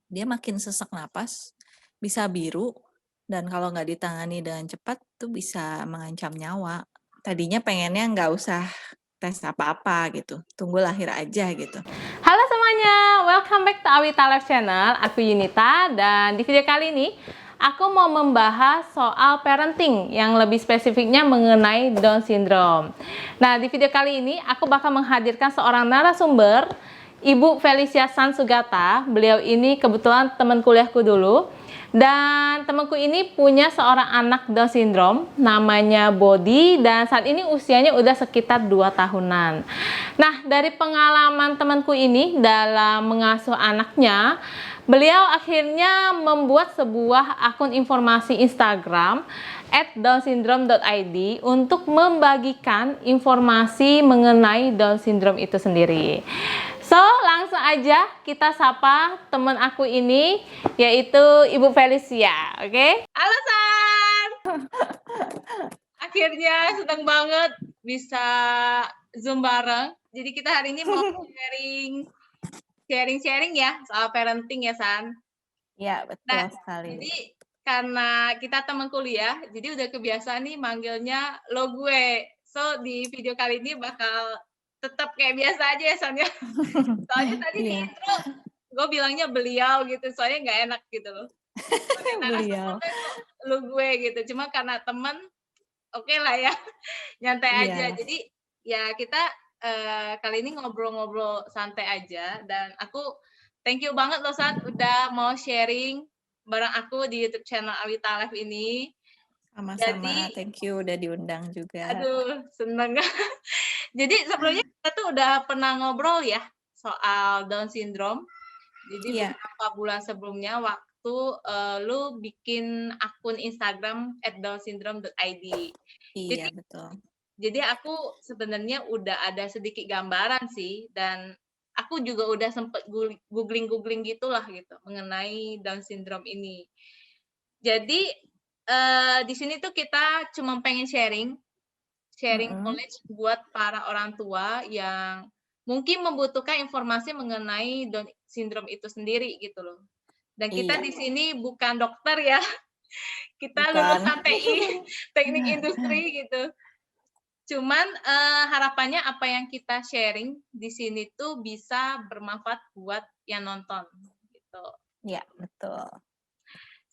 dia makin sesak napas, bisa biru, dan kalau nggak ditangani dengan cepat tuh bisa mengancam nyawa. Tadinya pengennya nggak usah tes apa-apa gitu, tunggu lahir aja gitu. Halo semuanya, welcome back to Awita Life Channel. Aku Yunita dan di video kali ini aku mau membahas soal parenting yang lebih spesifiknya mengenai Down syndrome. Nah, di video kali ini aku bakal menghadirkan seorang narasumber, Ibu Felicia Sansugata. Beliau ini kebetulan teman kuliahku dulu. Dan temanku ini punya seorang anak Down syndrome, namanya Bodi, dan saat ini usianya udah sekitar 2 tahunan. Nah, dari pengalaman temanku ini dalam mengasuh anaknya, beliau akhirnya membuat sebuah akun informasi Instagram @downsyndrome.id untuk membagikan informasi mengenai Down syndrome itu sendiri. So, langsung aja kita sapa teman aku ini, yaitu Ibu Felicia, oke? Halo San! Akhirnya senang banget bisa Zoom bareng. Jadi kita hari ini mau sharing ya soal parenting ya San. Iya, betul Nah, sekali. jadi karena kita teman kuliah, jadi udah kebiasaan nih manggilnya lo gue. So, di video kali ini bakal tetap kayak biasa aja ya San ya. Soalnya tadi di Iya, intro gue bilangnya beliau gitu, soalnya nggak enak gitu loh. Pakai beliau. narasumbernya kok lu gue gitu. Cuma karena temen, oke lah ya, nyantai aja. Iya, Jadi ya kita kali ini ngobrol-ngobrol santai aja. Dan aku thank you banget loh Sat udah mau sharing bareng aku di YouTube channel Awita Life ini. sama-sama. Jadi, Thank you udah diundang juga. aduh seneng. Jadi sebelumnya kita tuh udah pernah ngobrol ya soal Down syndrome. Jadi Iya, beberapa bulan sebelumnya waktu lu bikin akun Instagram @downsyndrome.id. iya Jadi betul. aku sebenarnya udah ada sedikit gambaran sih, dan aku juga udah sempet googling gitulah gitu mengenai Down syndrome ini. Jadi di sini tuh kita cuma pengen sharing Mm-mm. knowledge buat para orang tua yang mungkin membutuhkan informasi mengenai Down syndrome itu sendiri gitu loh. Dan kita Iya, di sini bukan dokter ya, kita bukan. lulusan TI, teknik industri gitu. Cuman harapannya apa yang kita sharing di sini tuh bisa bermanfaat buat yang nonton gitu. Iya, betul.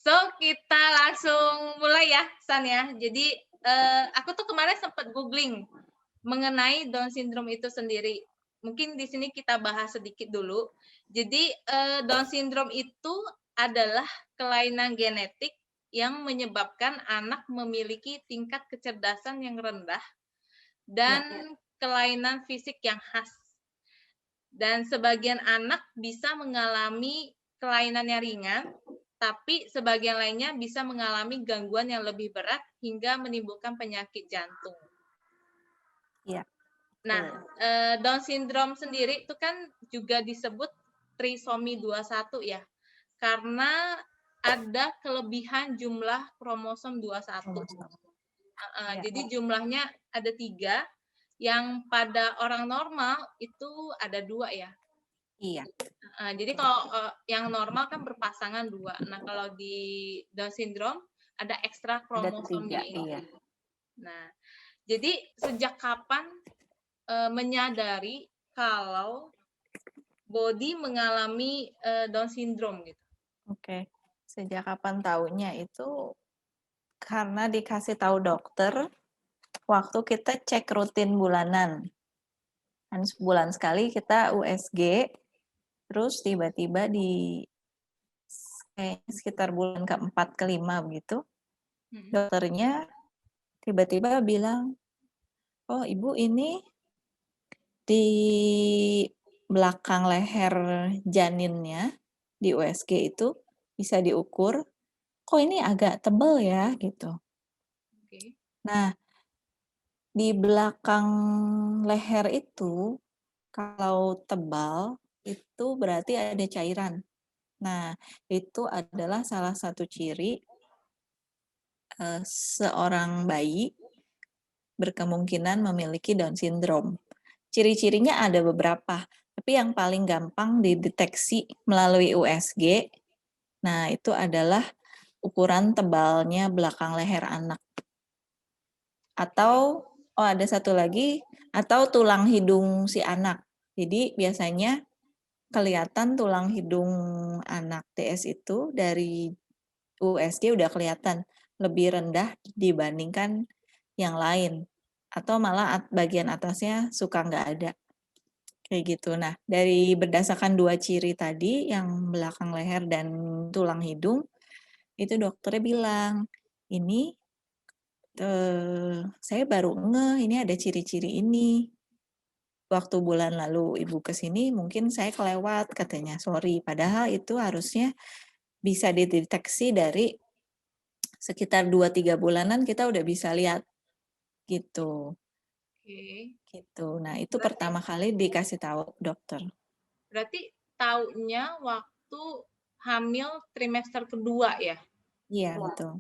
So, kita langsung mulai ya, San ya. Jadi aku tuh kemarin sempat googling mengenai Down syndrome itu sendiri. Mungkin di sini kita bahas sedikit dulu. Jadi Down syndrome itu adalah kelainan genetik yang menyebabkan anak memiliki tingkat kecerdasan yang rendah Iya, dan kelainan fisik yang khas. Dan sebagian anak bisa mengalami kelainan yang ringan, tapi sebagian lainnya bisa mengalami gangguan yang lebih berat hingga menimbulkan penyakit jantung. iya. Nah, Down syndrome sendiri itu kan juga disebut trisomi 21 ya, karena ada kelebihan jumlah kromosom 21. Iya, Jadi jumlahnya ada 3, yang pada orang normal itu ada 2 ya. iya. Jadi kalau yang normal kan berpasangan 2. Nah, kalau di Down syndrome ada ekstra Ada kromosomnya 3, ini. iya. Nah, jadi sejak kapan menyadari kalau Bodi mengalami Down syndrome gitu? Oke. Sejak kapan taunya itu karena dikasih tahu dokter waktu kita cek rutin bulanan. Kan sebulan sekali kita USG, terus tiba-tiba di kayaknya sekitar bulan keempat kelima begitu, dokternya tiba-tiba bilang, oh ibu ini di belakang leher janinnya di USG itu bisa diukur, kok ini agak tebal ya gitu. Oke. Nah, di belakang leher itu kalau tebal itu berarti ada cairan. Nah, itu adalah salah satu ciri seorang bayi berkemungkinan memiliki Down syndrome. Ciri-cirinya ada beberapa, tapi yang paling gampang dideteksi melalui USG Nah, itu adalah ukuran tebalnya belakang leher anak. Atau, oh ada satu lagi, atau tulang hidung si anak. Jadi biasanya kelihatan tulang hidung anak TS itu dari USG udah kelihatan lebih rendah dibandingkan yang lain. Atau malah bagian atasnya suka nggak ada. Kayak gitu. Nah, dari berdasarkan 2 ciri tadi, yang belakang leher dan tulang hidung, itu dokternya bilang, ini saya baru ngeh ini ada ciri-ciri ini. Waktu bulan lalu ibu ke sini mungkin saya kelewat katanya, sorry. Padahal itu harusnya bisa dideteksi dari sekitar 2-3 bulanan kita udah bisa lihat gitu. Oke. Gitu. Nah, itu Berarti pertama kali dikasih tahu dokter. berarti taunya waktu hamil trimester kedua ya? Iya, betul.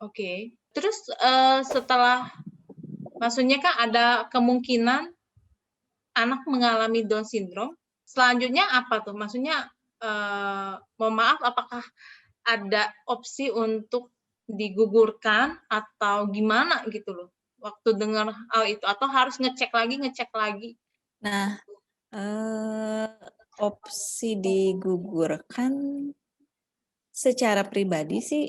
Oke. Terus setelah maksudnya kan ada kemungkinan anak mengalami Down syndrome. Selanjutnya apa tuh? Maksudnya mohon maaf apakah ada opsi untuk digugurkan atau gimana gitu loh? Waktu dengar hal itu atau harus ngecek lagi? Nah, opsi digugurkan secara pribadi sih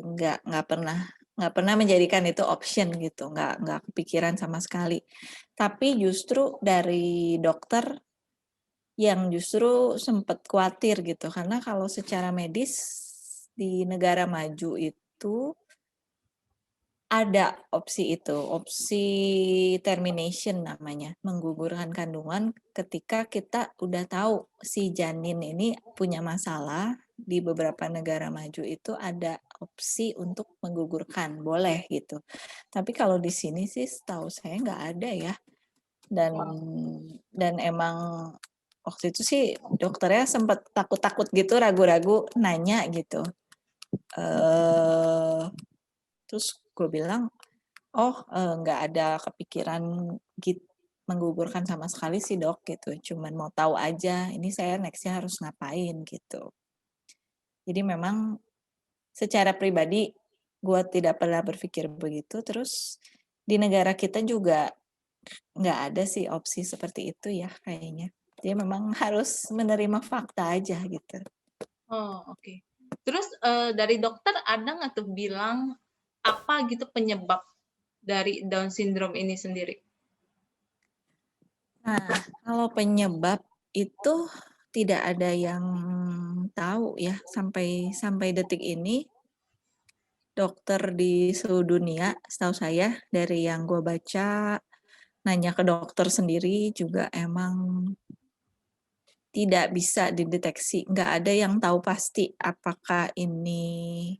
nggak pernah menjadikan itu option gitu, nggak kepikiran sama sekali. Tapi justru dari dokter yang justru sempat khawatir gitu, karena kalau secara medis di negara maju itu ada opsi itu, opsi termination namanya, menggugurkan kandungan ketika kita udah tahu si janin ini punya masalah. Di beberapa negara maju itu ada opsi untuk menggugurkan, boleh gitu. Tapi kalau di sini sih setahu saya nggak ada ya. Dan emang waktu itu sih dokternya sempat takut-takut gitu, ragu-ragu, nanya gitu. Terus gue bilang, oh, nggak ada kepikiran menggugurkan sama sekali sih dok gitu. Cuman mau tahu aja, ini saya nextnya harus ngapain gitu. Jadi memang secara pribadi gue tidak pernah berpikir begitu. Terus di negara kita juga nggak ada sih opsi seperti itu ya kayaknya. Jadi memang harus menerima fakta aja gitu. Oh, oke. Terus dari dokter ada nggak tuh bilang apa gitu penyebab dari Down syndrome ini sendiri? Nah, kalau penyebab itu tidak ada yang tahu ya sampai detik ini. Dokter di seluruh dunia, setahu saya dari yang gue baca, nanya ke dokter sendiri juga emang tidak bisa dideteksi. Nggak ada yang tahu pasti apakah ini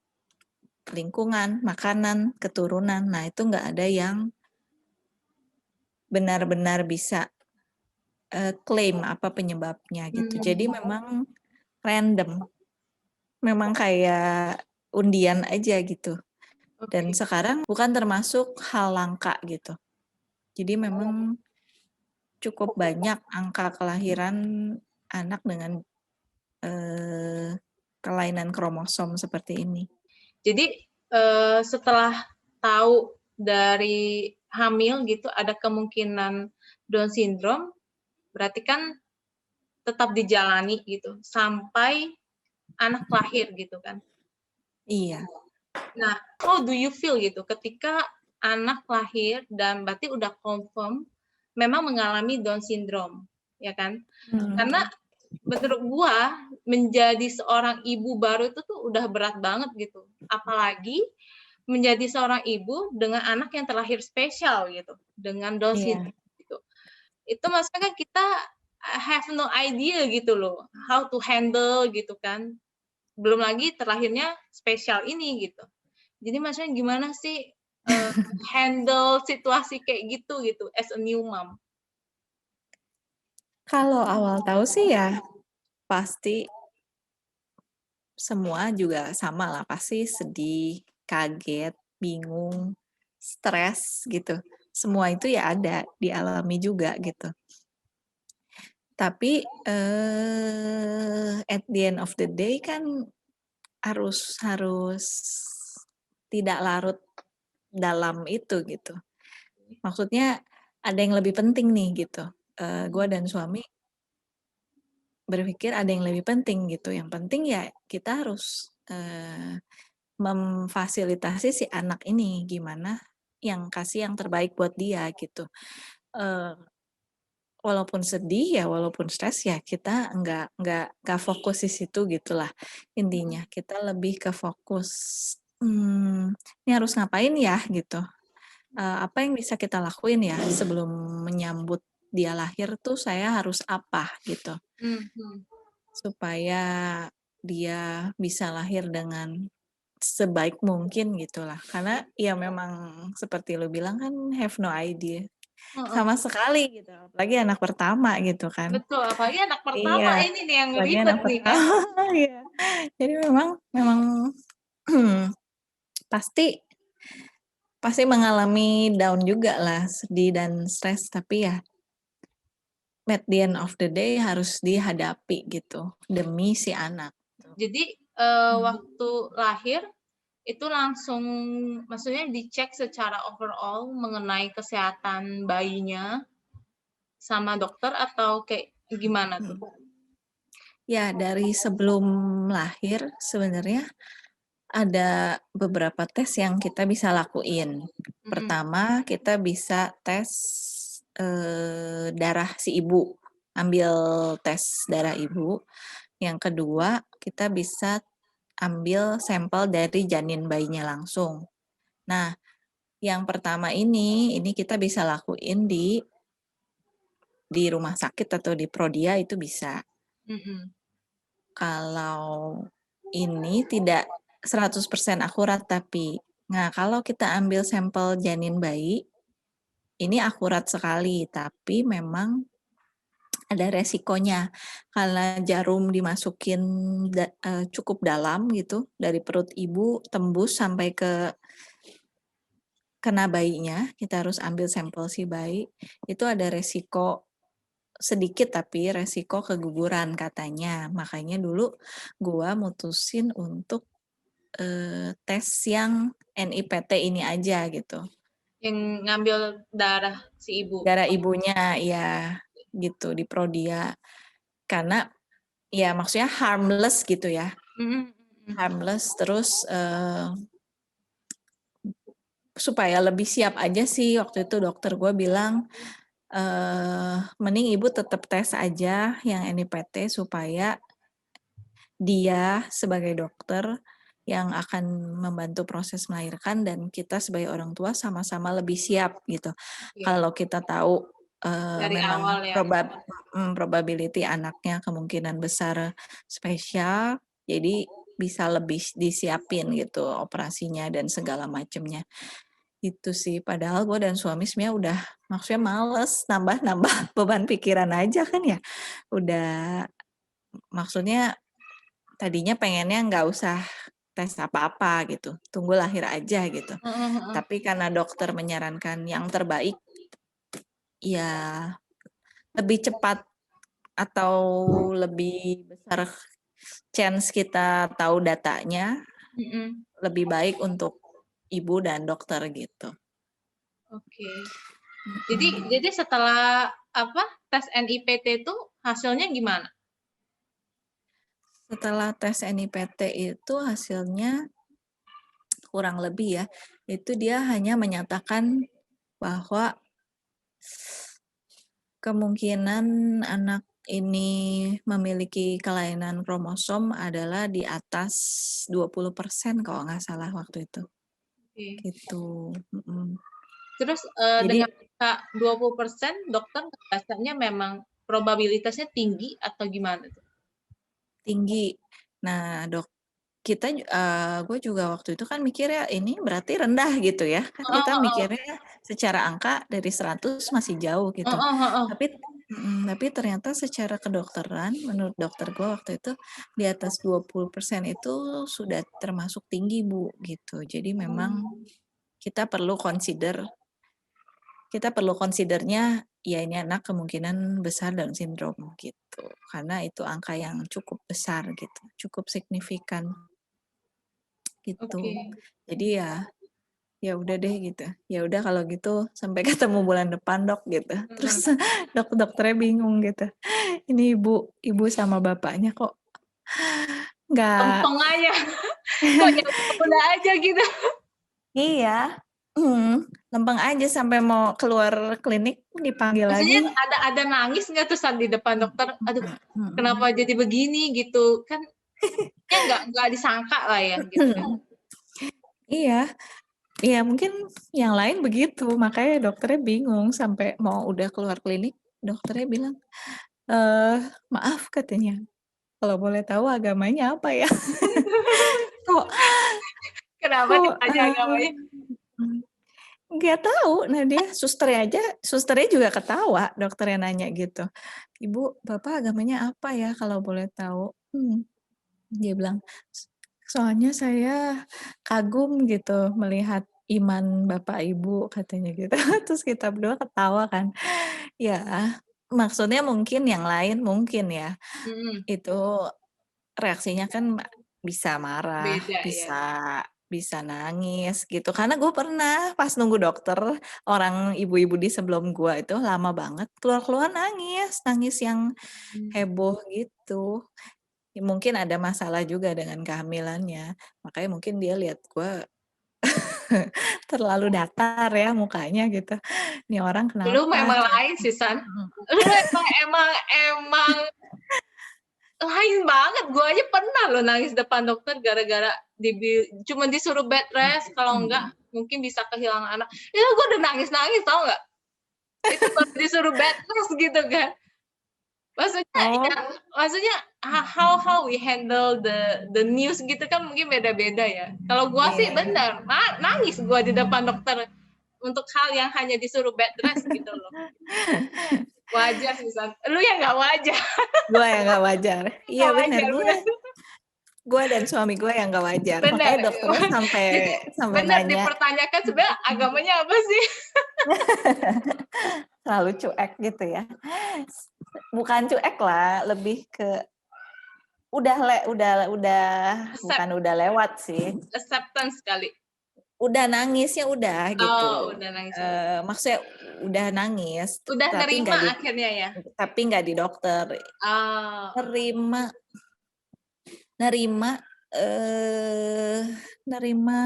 lingkungan, makanan, keturunan. Nah, itu nggak ada yang benar-benar bisa klaim apa penyebabnya gitu. Jadi memang random, memang kayak undian aja gitu. Dan Oke. sekarang bukan termasuk hal langka gitu. Jadi memang cukup banyak angka kelahiran anak dengan kelainan kromosom seperti ini. Jadi setelah tahu dari hamil gitu ada kemungkinan Down syndrome, berarti kan tetap dijalani gitu sampai anak lahir gitu kan. Iya. Nah, how do you feel gitu ketika anak lahir dan berarti udah confirm memang mengalami Down syndrome, ya kan? Karena menurut gua menjadi seorang ibu baru itu tuh udah berat banget gitu. Apalagi menjadi seorang ibu dengan anak yang terlahir spesial gitu, dengan Down Iya. syndrome gitu. Itu maksudnya kan kita have no idea gitu loh, how to handle gitu kan. Belum lagi terlahirnya spesial ini gitu. Jadi maksudnya gimana sih handle situasi kayak gitu as a new mom? Kalau awal tahu sih ya pasti semua juga sama lah, pasti sedih, kaget, bingung, stres gitu. Semua itu ya ada, dialami juga gitu. Tapi, at the end of the day kan harus harus tidak larut dalam itu gitu. Maksudnya ada yang lebih penting nih gitu. Gua dan suami berpikir ada yang lebih penting gitu. Yang penting ya kita harus, memfasilitasi si anak ini gimana kasih yang terbaik buat dia gitu. Eee, Walaupun sedih ya, walaupun stres ya kita nggak fokus di situ gitulah intinya. Kita lebih ke fokus, ini harus ngapain ya gitu, apa yang bisa kita lakuin ya sebelum menyambut dia lahir tuh saya harus apa gitu. Mhm. Supaya dia bisa lahir dengan sebaik mungkin gitulah. Karena ya memang seperti lu bilang kan have no idea Heeh. sama sekali gitu, apalagi anak pertama gitu kan. Betul, apalagi anak pertama Iya, ini nih yang apalagi ribet anak nih kan. pertama iya. Jadi memang memang pasti pasti mengalami down juga lah, sedih dan stres, tapi ya at the end of the day harus dihadapi gitu, demi si anak. Jadi, waktu lahir itu langsung maksudnya dicek secara overall mengenai kesehatan bayinya sama dokter atau kayak gimana tuh? Ya, dari sebelum lahir sebenarnya ada beberapa tes yang kita bisa lakuin. Mhm. Pertama, kita bisa tes, darah si ibu, ambil tes darah ibu. Yang kedua, kita bisa ambil sampel dari janin bayinya langsung. Nah, yang pertama ini kita bisa lakuin di rumah sakit atau di Prodia itu bisa. Mhm. Kalau ini tidak 100% akurat tapi. Nah, kalau kita ambil sampel janin bayi, ini akurat sekali, tapi memang ada resikonya. Karena jarum dimasukin cukup dalam gitu, dari perut ibu tembus sampai kena bayinya, kita harus ambil sampel si bayi, itu ada resiko sedikit tapi resiko keguguran katanya. Makanya dulu gua mutusin untuk tes yang NIPT ini aja gitu. Yang ngambil darah si ibu? Darah ibunya ya gitu di Prodia. Karena ya maksudnya harmless gitu ya. Mhm mhm. Harmless terus supaya lebih siap aja sih waktu itu dokter gue bilang mending ibu tetap tes aja yang NIPT supaya dia sebagai dokter yang akan membantu proses melahirkan dan kita sebagai orang tua sama-sama lebih siap gitu. Oke, Kalau kita tahu dari memang awal ya? probability anaknya kemungkinan besar spesial, jadi bisa lebih disiapin gitu operasinya dan segala macamnya. Itu sih, padahal gue dan suami sebenarnya udah maksudnya males nambah-nambah beban pikiran aja kan ya. Udah maksudnya tadinya pengennya nggak usah tes apa-apa gitu, tunggu lahir aja gitu. Heeh heeh. Tapi karena dokter menyarankan yang terbaik, ya lebih cepat atau lebih besar chance kita tahu datanya, Mhm. lebih baik untuk ibu dan dokter gitu. Oke. Jadi setelah apa, tes NIPT itu hasilnya gimana? Setelah tes NIPT itu hasilnya kurang lebih ya, itu dia hanya menyatakan bahwa kemungkinan anak ini memiliki kelainan kromosom adalah di atas 20% kalau nggak salah waktu itu, Oke. gitu, Terus, Jadi dengan angka 20% dokter ngerasanya memang probabilitasnya tinggi atau gimana tuh? tinggi. Nah gue juga waktu itu kan mikirnya ini berarti rendah gitu ya, kan Heeh kita heeh. mikirnya secara angka dari 100 masih jauh gitu. Heeh heeh. Tapi ternyata secara kedokteran menurut dokter gue waktu itu di atas 20% itu sudah termasuk tinggi Bu, gitu. Jadi memang Oh. kita perlu consider kita perlu consider-nya, ya ini anak kemungkinan besar Down syndrome gitu. Karena itu angka yang cukup besar gitu, cukup signifikan gitu. Oke. Jadi ya udah deh gitu. Ya udah kalau gitu sampai ketemu bulan depan, Dok, gitu. Terus Mhm. dokternya bingung gitu. Ini ibu sama bapaknya kok nggak Lempeng aja, kok ya udah aja gitu. iya, lempeng aja sampai mau keluar klinik dipanggil Maksudnya lagi. ada nangis nggak tuh saat di depan dokter? Aduh, Mhm. kenapa jadi begini gitu? Kan ya nggak disangka lah ya gitu kan. Iya. Iya mungkin yang lain begitu, makanya dokternya bingung sampai mau udah keluar klinik, dokternya bilang, "Maaf," katanya, "kalau boleh tahu agamanya apa ya?" Kok Kenapa kok, ditanya agamanya? nggak tahu. Nah dia susternya juga ketawa, dokternya nanya gitu, "Ibu, Bapak agamanya apa ya kalau boleh tahu?" Dia bilang, "Soalnya saya kagum gitu melihat iman Bapak Ibu," katanya gitu. Terus kita berdua ketawa kan. Ya, maksudnya mungkin yang lain mungkin ya, Mhm, itu reaksinya kan bisa marah, beda ya. bisa nangis gitu. Karena gue pernah pas nunggu dokter, orang ibu-ibu di sebelum gue itu lama banget, keluar-keluar nangis, nangis yang Mmm. heboh gitu. Ya mungkin ada masalah juga dengan kehamilannya, makanya mungkin dia lihat gue terlalu datar ya mukanya gitu, "Nih orang Lu kenapa?" memang lain sih, San. Mhm. Lu emang lain banget, gua aja pernah loh nangis depan dokter gara-gara cuma disuruh bed rest, kalau enggak Mhm. mungkin bisa kehilangan anak. Itu gua udah nangis-nangis tahu nggak? Itu baru disuruh bed rest gitu kan. Maksudnya ya, Oh, maksudnya how we handle the news gitu kan mungkin beda-beda ya. Kalau gua sih iya. bener, nangis gua di depan dokter untuk hal yang hanya disuruh bed rest gitu loh. Wajar sih, San. Lu yang nggak wajar, Gua yang nggak wajar. Iya nggak bener, wajar, bener. gua dan suami gua yang nggak wajar. Bener. Makanya dokternya sampai Jadi sampai bener nanya, dipertanyakan sebenarnya agamanya apa sih? selalu cuek gitu ya. Bukan cuek lah, lebih ke udah bukan Accept, udah lewat sih, acceptance kali. udah nangisnya udah Oh, gitu. udah nangis ya udah. Maksudnya udah nangis, Udah tapi nerima akhirnya ya? nggak di dokter. Oh, Nerima nerima, eee, nerima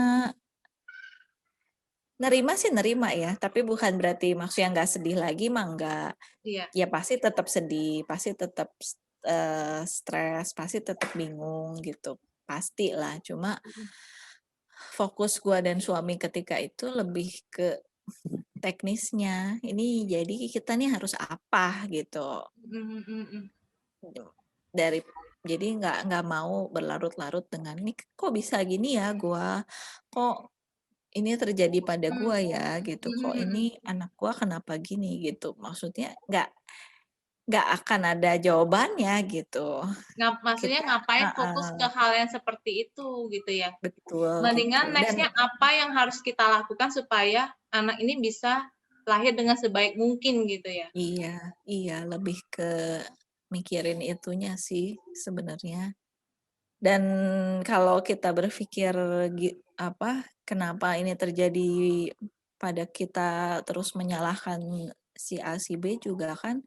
nerima sih nerima ya, tapi bukan berarti maksudnya nggak sedih lagi mah enggak. iya. Ya pasti tetap sedih, pasti tetap stres, pasti tetap bingung gitu, pastilah. Cuma Mhm, fokus gua dan suami ketika itu lebih ke teknisnya, ini jadi kita nih harus apa gitu. mhm, mhm, mhm. Dari jadi nggak mau berlarut-larut dengan, "Ini kok bisa gini ya gua? Kok ini terjadi pada Mmm, gua ya?" Gitu. mhm, "Kok mhm. ini anak gua kenapa gini?" Gitu. Maksudnya nggak akan ada jawabannya gitu. Maksudnya Kita ngapain fokus heeh, ke hal yang seperti itu gitu ya? betul gitu. Mendingan Dan next-nya apa yang harus kita lakukan supaya anak ini bisa lahir dengan sebaik mungkin gitu ya? iya iya, lebih ke mikirin itunya sih sebenarnya. Dan kalau kita berpikir kenapa ini terjadi pada kita terus menyalahkan si A, si B juga kan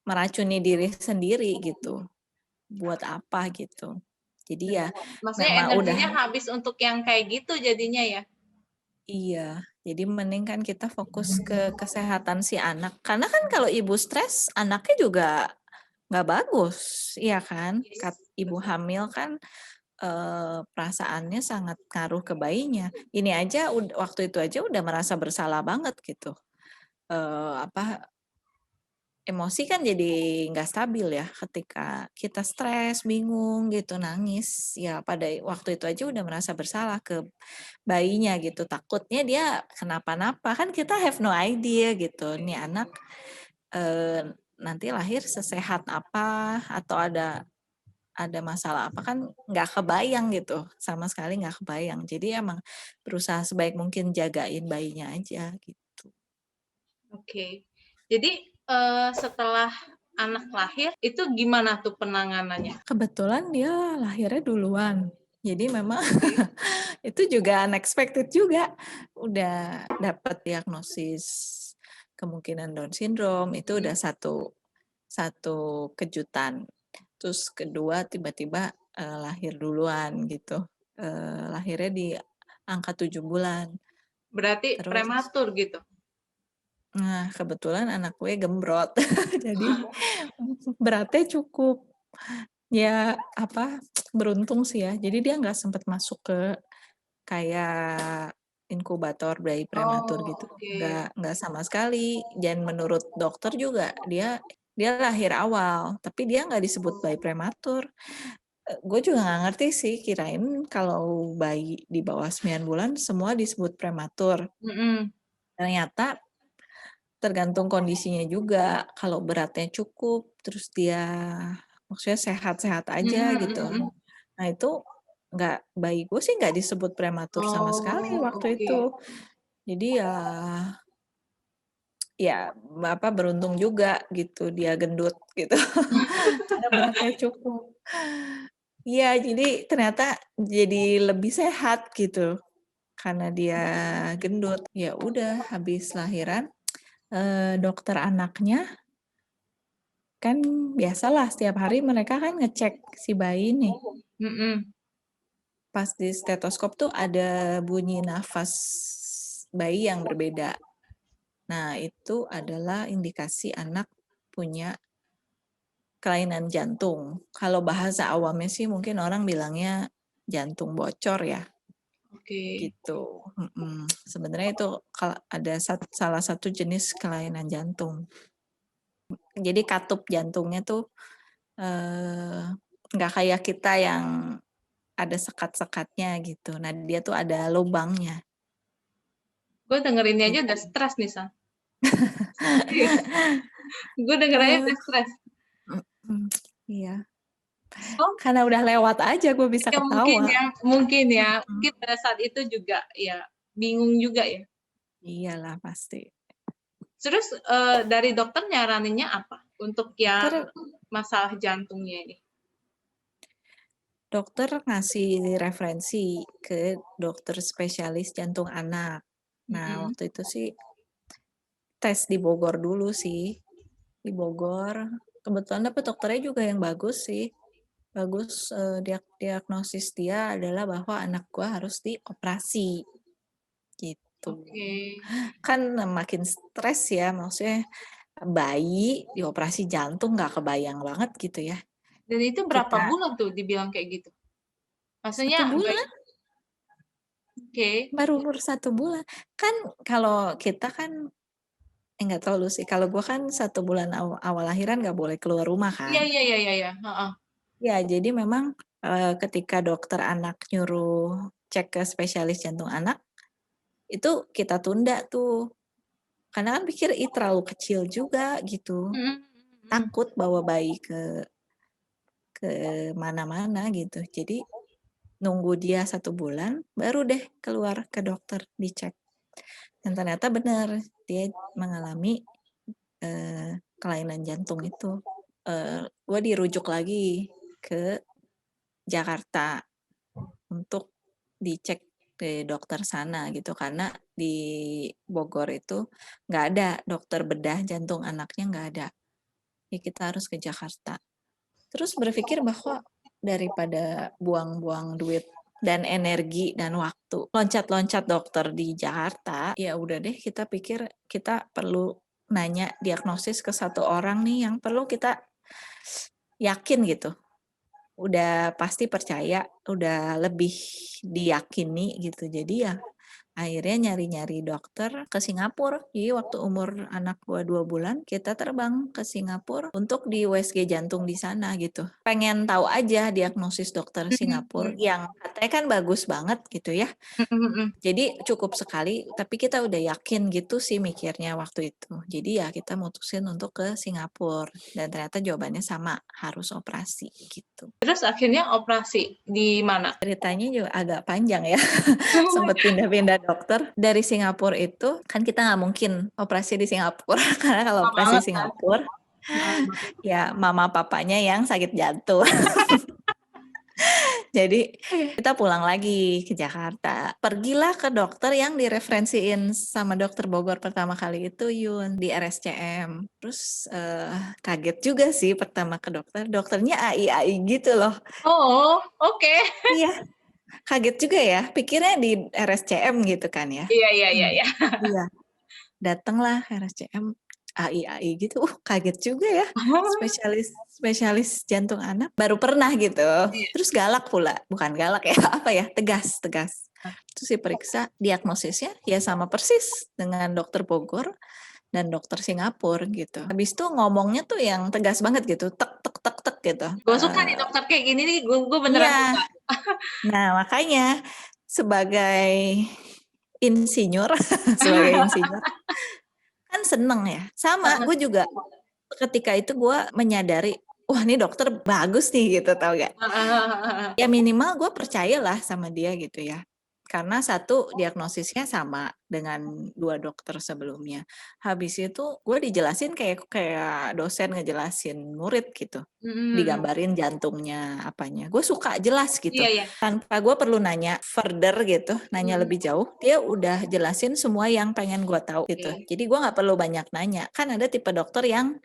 meracuni diri sendiri gitu. Buat apa gitu. Jadi ya Bener. Maksudnya memang udah energinya habis untuk yang kayak gitu jadinya ya? iya, jadi mending kan kita fokus ke kesehatan si anak. Karena kan kalau ibu stres, anaknya juga nggak bagus, iya kan? Yes, Ibu betul. hamil kan perasaannya sangat ngaruh ke bayinya. Ini aja waktu itu aja udah merasa bersalah banget gitu. Apa emosi kan jadi nggak stabil ya ketika kita stres, bingung gitu, nangis. Ya pada waktu itu aja udah merasa bersalah ke bayinya gitu. Takutnya dia kenapa-napa, kan kita have no idea gitu. Nih anak nanti lahir sesehat apa atau ada masalah apa kan nggak kebayang gitu, sama sekali nggak kebayang. Jadi emang berusaha sebaik mungkin jagain bayinya aja gitu. Oke. Jadi, setelah anak lahir, itu gimana tuh penanganannya? Kebetulan dia lahirnya duluan. Jadi memang Oke. itu juga unexpected juga. Udah dapat diagnosis kemungkinan Down syndrome, itu Mhm. udah satu satu kejutan. Terus kedua tiba-tiba, lahir duluan gitu, lahirnya di angka 7 bulan. Berarti Terus prematur gitu? nah kebetulan anak gue gembrot, jadi beratnya cukup ya apa, beruntung sih ya. Jadi dia nggak sempet masuk ke kayak inkubator bayi prematur Oh, gitu, oke. nggak sama sekali. Dan menurut dokter juga dia lahir awal, tapi dia nggak disebut bayi prematur. Gue juga nggak ngerti sih, kirain kalau bayi di bawah 9 bulan semua disebut prematur. Mhm. Ternyata tergantung kondisinya juga, kalau beratnya cukup, terus dia maksudnya sehat-sehat aja Mhm gitu. mhm. Nah itu bayi gue sih nggak disebut prematur sama sekali Oh, waktu oke. itu. Jadi ya apa, beruntung juga gitu dia gendut gitu, karena beratnya cukup. Iya, jadi ternyata jadi lebih sehat gitu, karena dia gendut. Ya udah habis lahiran, dokter anaknya kan biasalah setiap hari mereka kan ngecek si bayi nih. Mhm. Pas di stetoskop tuh ada bunyi nafas bayi yang berbeda. Nah, itu adalah indikasi anak punya kelainan jantung. Kalau bahasa awamnya sih mungkin orang bilangnya jantung bocor ya, Oke. gitu. Sebenarnya itu ada salah satu jenis kelainan jantung. Jadi katup jantungnya tuh nggak kayak kita yang ada sekat-sekatnya gitu. Nah, dia tuh ada lubangnya. Gue denger ini aja Gitu. udah stres nih, San. Serius. Gue denger aja Eh, udah stres. mhm, iya. Oh, Karena udah lewat aja gue bisa ya mungkin ketawa. ya, mungkin ya. Mhm. Mungkin pada saat itu juga ya bingung juga ya. Iyalah pasti. Terus, dari dokter nyaraninnya apa untuk yang Dokter masalah jantungnya ini? dokter ngasih referensi ke dokter spesialis jantung anak. Nah, Mhm. waktu itu sih tes di Bogor dulu sih, di Bogor. Kebetulan dapet dokternya juga yang bagus sih. Bagus, diagnosis dia adalah bahwa anak gua harus dioperasi, gitu. Oke. Kan makin stres ya, maksudnya bayi dioperasi jantung nggak kebayang banget gitu ya. Dan itu berapa Kita bulan tuh dibilang kayak gitu? Maksudnya 1 bulan, oke. baru umur 1 bulan. Kan kalau kita kan nggak tahu lu sih, kalau gua kan 1 bulan awal lahiran nggak boleh keluar rumah Iya kan. iya iya iya iya, heeh. Ya jadi memang, ketika dokter anak nyuruh cek ke spesialis jantung anak, itu kita tunda tuh. Karena kan pikir, ih terlalu kecil juga gitu, Mhm mhm mhm. takut bawa bayi ke mana-mana gitu. Jadi nunggu dia 1 bulan, baru deh keluar ke dokter dicek. Dan ternyata benar, dia mengalami, kelainan jantung itu. Gue dirujuk lagi ke Jakarta untuk dicek di dokter sana gitu, karena di Bogor itu nggak ada dokter bedah jantung anaknya, nggak ada. Ya kita harus ke Jakarta. Terus berpikir bahwa daripada buang-buang duit dan energi dan waktu loncat-loncat dokter di Jakarta, ya udah deh kita pikir kita perlu nanya diagnosis ke satu orang nih yang perlu kita yakin gitu. Udah pasti percaya, udah lebih diyakini gitu. Jadi ya akhirnya nyari-nyari dokter ke Singapura. Jadi waktu umur anak gua 2 bulan, kita terbang ke Singapura untuk di USG jantung di sana gitu. Pengen tahu aja diagnosis dokter Mhm Singapura mhm. yang katanya kan bagus banget gitu ya. Mhm mhm. Jadi cukup sekali, tapi kita udah yakin gitu sih mikirnya waktu itu. Jadi ya kita mutusin untuk ke Singapura dan ternyata jawabannya sama, harus operasi gitu. Terus akhirnya operasi di mana? Ceritanya juga agak panjang ya, sempet pindah-pindah dokter dari Singapura itu, kan kita nggak mungkin operasi di Singapura, karena kalau Lama operasi banget kan? Singapura, ya mama papanya yang sakit jantung. Jadi kita pulang lagi ke Jakarta. Pergilah ke dokter yang direferensiin sama dokter Bogor pertama kali itu Yun di RSCM. Terus kaget juga sih pertama ke dokter. Dokternya AI gitu loh. Oh, oke. Iya, kaget juga ya. Pikirnya di RSCM gitu kan ya. Iya, iya, iya, iya. Iya. Datanglah RSCM AI gitu. Kaget juga ya. Spesialis jantung anak baru pernah gitu. Terus galak pula, bukan galak ya, apa ya, tegas. Terus diperiksa, diagnosisnya ya sama persis dengan dokter Bogor dan dokter Singapura gitu. Habis itu ngomongnya tuh yang tegas banget gitu, tek gitu. Gue suka nih dokter kayak gini nih, gue beneran Iya. suka. Nah makanya sebagai insinyur, kan seneng ya. Sama, gue juga ketika itu gue menyadari, wah ini dokter bagus nih gitu, tau gak? Ya minimal gue percayalah sama dia gitu ya. Karena satu diagnosisnya sama dengan 2 dokter sebelumnya. Habis itu gue dijelasin kayak dosen ngejelasin murid gitu. Digambarin jantungnya apanya. Gue suka jelas gitu. Iya, iya. Tanpa gue perlu nanya further gitu, nanya lebih jauh, dia udah jelasin semua yang pengen gue tahu gitu. Jadi gue nggak perlu banyak nanya. Kan ada tipe dokter yang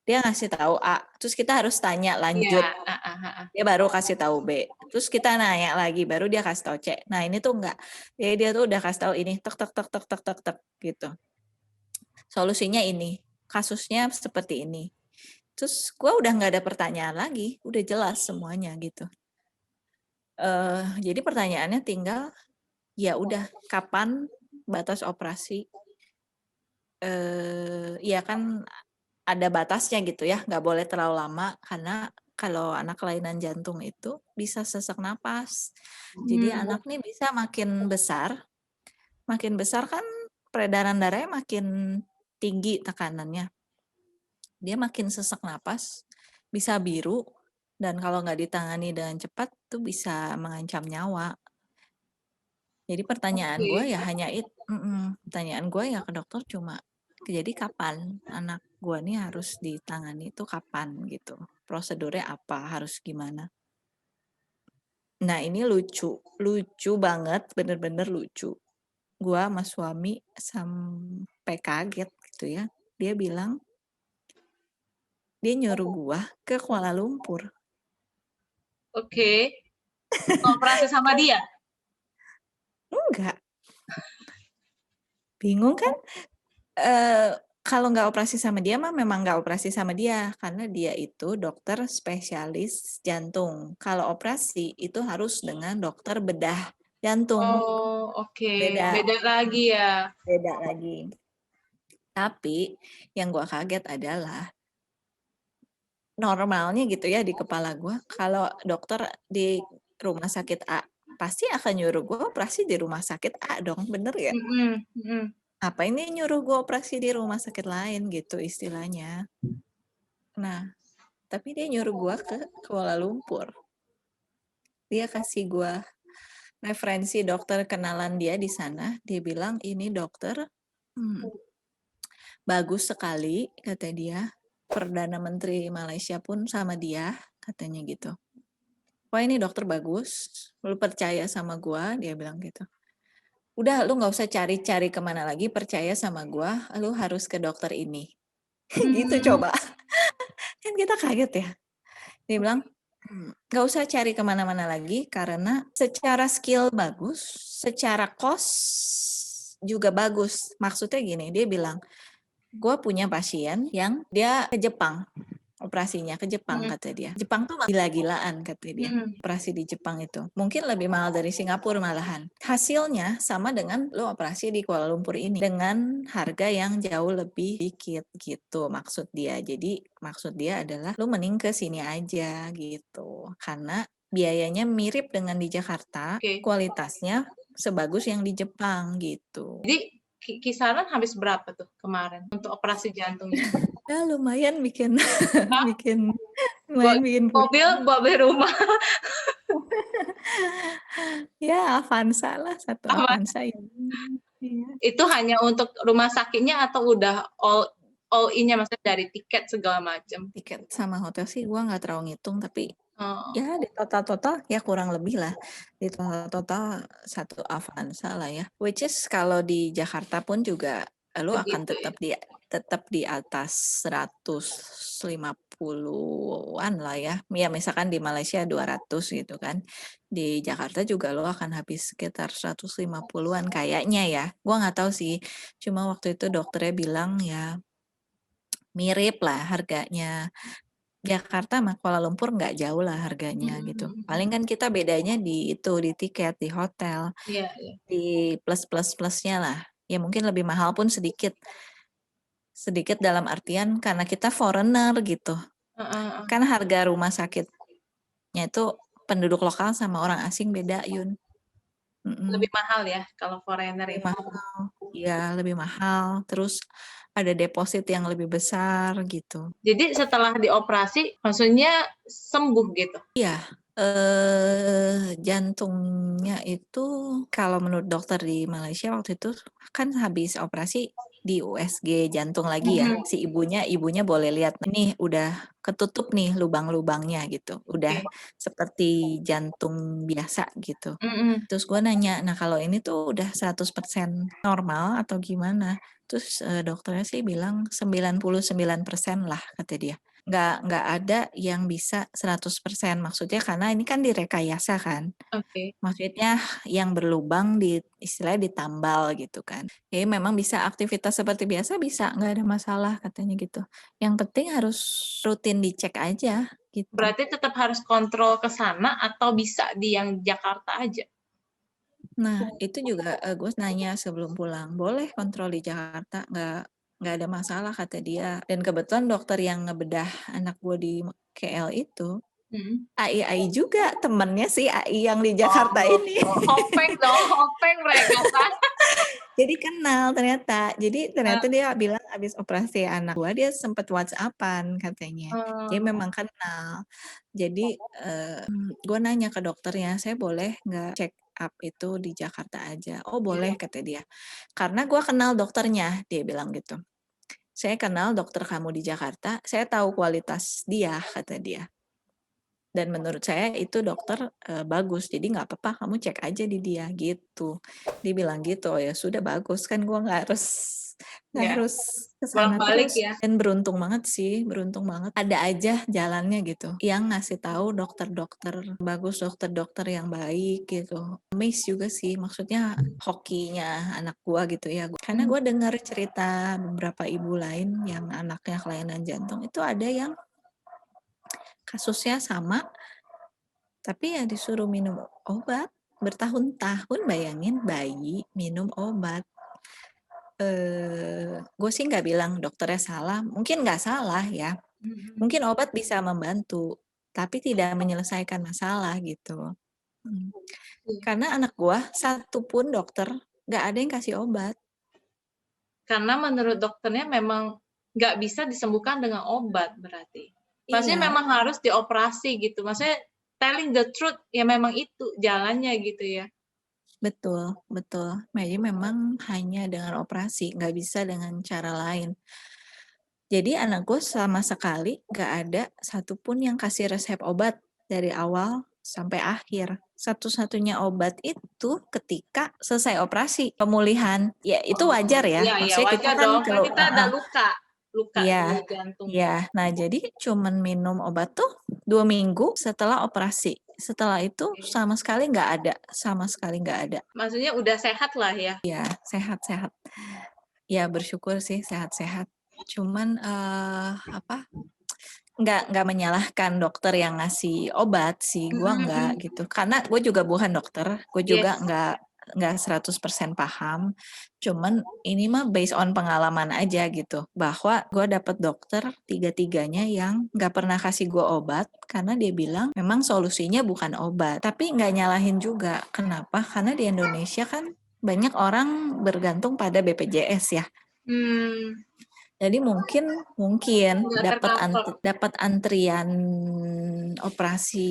dia ngasih tahu A, terus kita harus tanya lanjut. Iya. Dia baru kasih tahu B. Terus kita nanya lagi, baru dia kasih tahu C. Nah ini tuh enggak. Dia tuh udah kasih tahu ini, tek gitu. Solusinya ini, kasusnya seperti ini. Terus gue udah nggak ada pertanyaan lagi, udah jelas semuanya gitu. Jadi pertanyaannya tinggal, ya udah kapan batas operasi? Ya kan ada batasnya gitu ya, nggak boleh terlalu lama karena kalau anak kelainan jantung itu bisa sesak napas. Jadi anak nih bisa makin besar kan peredaran darahnya makin tinggi tekanannya. Dia makin sesak napas, bisa biru, dan kalau nggak ditangani dengan cepat tuh bisa mengancam nyawa. Jadi pertanyaan gue ya hanya itu, pertanyaan gue ya ke dokter cuma, jadi kapan anak gue nih harus ditangani itu kapan gitu, prosedurnya apa, harus gimana. Nah ini lucu banget, bener-bener lucu. Gue sama suami sampai kaget gitu ya, dia bilang, dia nyuruh gue ke Kuala Lumpur. Oke. Operasi sama dia? Enggak. Bingung kan? Kalau nggak operasi sama dia mah memang nggak operasi sama dia, karena dia itu dokter spesialis jantung. Kalau operasi itu harus dengan dokter bedah jantung. Oh, oke. Beda. Beda lagi ya. Beda lagi. Tapi yang gue kaget adalah normalnya gitu ya di kepala gue, kalau dokter di rumah sakit A pasti akan nyuruh gue operasi di rumah sakit A dong, bener ya? Apa ini nyuruh gue operasi di rumah sakit lain gitu istilahnya. Nah, tapi dia nyuruh gue ke Kuala Lumpur. Dia kasih gue referensi dokter kenalan dia di sana. Dia bilang ini dokter bagus sekali, kata dia. Perdana Menteri Malaysia pun sama dia, katanya gitu. Wah ini dokter bagus, lu percaya sama gue, dia bilang gitu. Udah lu nggak usah cari-cari kemana lagi, percaya sama gue, lu harus ke dokter ini. Gitu coba. Kan kita kaget ya. Dia bilang, nggak usah cari kemana-mana lagi karena secara skill bagus, secara cost juga bagus. Maksudnya gini, dia bilang, gue punya pasien yang dia ke Jepang, operasinya ke Jepang kata dia. Jepang tuh gila-gilaan kata dia. Operasi di Jepang itu mungkin lebih mahal dari Singapura malahan. Hasilnya sama dengan lo operasi di Kuala Lumpur ini dengan harga yang jauh lebih dikit gitu maksud dia. Jadi maksud dia adalah lo mending ke sini aja gitu. Karena biayanya mirip dengan di Jakarta, kualitasnya sebagus yang di Jepang gitu. Jadi kisaran habis berapa tuh kemarin untuk operasi jantungnya? Ya lumayan bikin Mobil buat beli rumah. ya Avanza lah, satu Avanza ini Iya. Itu hanya untuk rumah sakitnya atau udah all in-nya, maksudnya dari tiket segala macam? Tiket sama hotel sih gua nggak terlalu ngitung, tapi Oh, ya di total-total ya kurang lebih lah. Di total-total satu Avanza lah ya. Which is kalau di Jakarta pun juga lu akan segitu ya? tetap di atas 150-an lah ya. Ya misalkan di Malaysia 200 gitu kan. Di Jakarta juga lu akan habis sekitar 150-an kayaknya ya. Gua nggak tahu sih. Cuma waktu itu dokternya bilang ya mirip lah harganya. Jakarta sama Kuala Lumpur nggak jauh lah harganya gitu. Paling kan kita bedanya di itu, di tiket, di hotel, Iya, iya. di plus-plusnya lah. Ya mungkin lebih mahal pun sedikit. Sedikit dalam artian karena kita foreigner gitu. Heeh, heeh. Kan harga rumah sakitnya itu penduduk lokal sama orang asing beda, Yun. Lebih mahal ya kalau foreigner Lebih ini. mahal. Iya, lebih mahal. Terus ada deposit yang lebih besar gitu. Jadi setelah dioperasi, maksudnya sembuh gitu? Iya, jantungnya itu kalau menurut dokter di Malaysia waktu itu kan habis operasi di USG jantung lagi ya. Mhm. Si ibunya boleh lihat nih udah ketutup nih lubang-lubangnya gitu. Udah Oke. seperti jantung biasa gitu. Mhm. Terus gue nanya, nah kalau ini tuh udah 100% normal atau gimana? Terus dokternya sih bilang 99% lah kata dia. Nggak ada yang bisa 100%. Maksudnya karena ini kan direkayasa kan. Oke. Maksudnya yang berlubang istilahnya ditambal gitu kan. Jadi memang bisa aktivitas seperti biasa bisa, nggak ada masalah katanya gitu. Yang penting harus rutin dicek aja gitu. Berarti tetap harus kontrol ke sana atau bisa di yang Jakarta aja? Nah, itu juga gue nanya sebelum pulang, boleh kontrol di Jakarta, nggak ada masalah kata dia. Dan kebetulan dokter yang ngebedah anak gue di KL itu, Mhm. AI juga temennya si AI yang di Jakarta Oh, ini. hopeng dong, hopeng mereka kan. Jadi kenal ternyata. Jadi ternyata Eee, dia bilang abis operasi anak gue dia sempet WhatsApp-an katanya. Jadi oh, memang kenal. Jadi gue nanya ke dokternya, saya boleh nggak check up itu di Jakarta aja? Oh iya. boleh kata dia. Karena gue kenal dokternya, dia bilang gitu. Saya kenal dokter kamu di Jakarta, saya tahu kualitas dia kata dia. Dan menurut saya itu dokter bagus, jadi nggak apa-apa kamu cek aja di dia gitu. Dia bilang gitu, oh ya sudah bagus kan gue nggak Iya, harus ke sana bolak-balik terus. ya. Dan beruntung banget sih, beruntung banget. Ada aja jalannya gitu, yang ngasih tahu dokter-dokter bagus, dokter-dokter yang baik gitu. Miss juga sih, maksudnya hokinya anak gue gitu ya. Karena Mhm. gue dengar cerita beberapa ibu lain yang anaknya kelainan jantung itu ada yang kasusnya sama tapi ya disuruh minum obat, bertahun-tahun bayangin bayi minum obat. Gue sih nggak bilang dokternya salah, mungkin nggak salah ya, Mhm. mungkin obat bisa membantu, tapi tidak menyelesaikan masalah gitu. Mhm. Iya. Karena anak gua satu pun dokter nggak ada yang kasih obat. Karena menurut dokternya memang nggak bisa disembuhkan dengan obat berarti. Maksudnya Iya, memang harus dioperasi gitu, maksudnya telling the truth, ya memang itu jalannya gitu ya? betul betul. Jadi memang hanya dengan operasi, nggak bisa dengan cara lain. Jadi anak gue sama sekali nggak ada satupun yang kasih resep obat dari awal sampai akhir. Satu-satunya obat itu ketika selesai operasi, pemulihan. Ya itu Oh, wajar ya, iya iya, maksudnya kita wajar kan dong, kan kalau kita ada luka, luka iya, di jantungnya. iya. Nah jadi cuman minum obat tuh 2 minggu setelah operasi. Setelah itu Oke. sama sekali nggak ada, sama sekali nggak ada. Maksudnya udah sehat lah ya? Ya sehat-sehat. Ya bersyukur sih sehat-sehat. Cuman apa? Nggak menyalahkan dokter yang ngasih obat sih, Mhm, gua nggak mhm. gitu. Karena gue juga bukan dokter, gue juga Yes. nggak 100% paham. Cuman ini mah based on pengalaman aja gitu, bahwa gue dapet dokter tiga-tiganya yang nggak pernah kasih gue obat, karena dia bilang memang solusinya bukan obat. Tapi nggak nyalahin juga, kenapa? Karena di Indonesia kan banyak orang bergantung pada BPJS ya. Hmm, Jadi mungkin nggak dapat tercover. dapat antrian operasi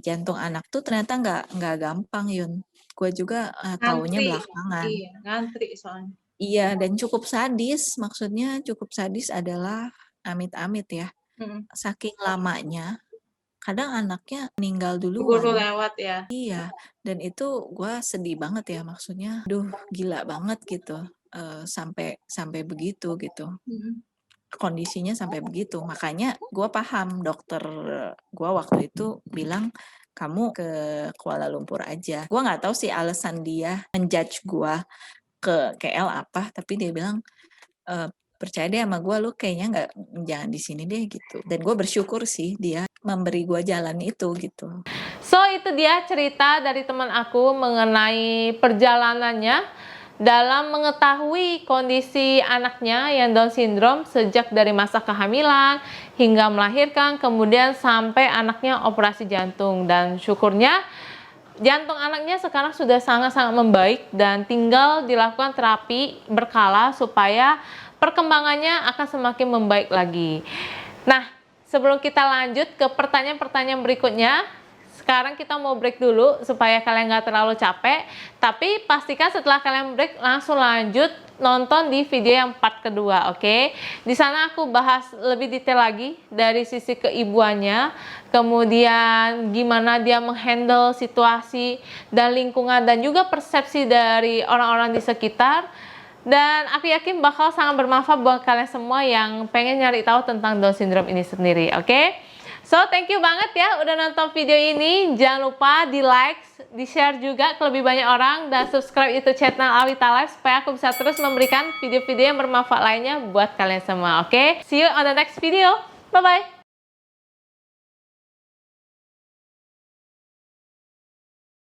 jantung anak tuh ternyata nggak gampang Yun. Gue juga taunya Ngantri, belakangan. iya, ngantri soalnya. Iya, dan cukup sadis. Maksudnya cukup sadis adalah amit-amit ya. Mhm. Saking lamanya, kadang anaknya meninggal Keburu duluan. lewat ya. Iya, dan itu gue sedih banget ya. Maksudnya, duh gila banget gitu. Sampai sampai begitu gitu. Mhm. Kondisinya sampai begitu. Makanya gue paham dokter gue waktu itu bilang kamu ke Kuala Lumpur aja. Gue nggak tahu sih alasan dia menjudge gue ke KL apa, tapi dia bilang percaya deh sama gue, lu kayaknya nggak, jangan di sini deh gitu. Dan gue bersyukur sih dia memberi gue jalan itu gitu. So itu dia cerita dari teman aku mengenai perjalanannya dalam mengetahui kondisi anaknya yang Down syndrome sejak dari masa kehamilan hingga melahirkan, kemudian sampai anaknya operasi jantung. Dan syukurnya jantung anaknya sekarang sudah sangat-sangat membaik dan tinggal dilakukan terapi berkala supaya perkembangannya akan semakin membaik lagi. Nah, sebelum kita lanjut ke pertanyaan-pertanyaan berikutnya, sekarang kita mau break dulu supaya kalian nggak terlalu capek. Tapi pastikan setelah kalian break langsung lanjut nonton di video yang part kedua, oke? Di sana aku bahas lebih detail lagi dari sisi keibuannya, kemudian gimana dia menghandle situasi dan lingkungan dan juga persepsi dari orang-orang di sekitar. Dan aku yakin bakal sangat bermanfaat buat kalian semua yang pengen nyari tahu tentang Down syndrome ini sendiri, oke? So, thank you banget ya udah nonton video ini. Jangan lupa di like, di share juga ke lebih banyak orang, dan subscribe YouTube channel Awita Life supaya aku bisa terus memberikan video-video yang bermanfaat lainnya buat kalian semua, oke? See you on the next video. Bye-bye!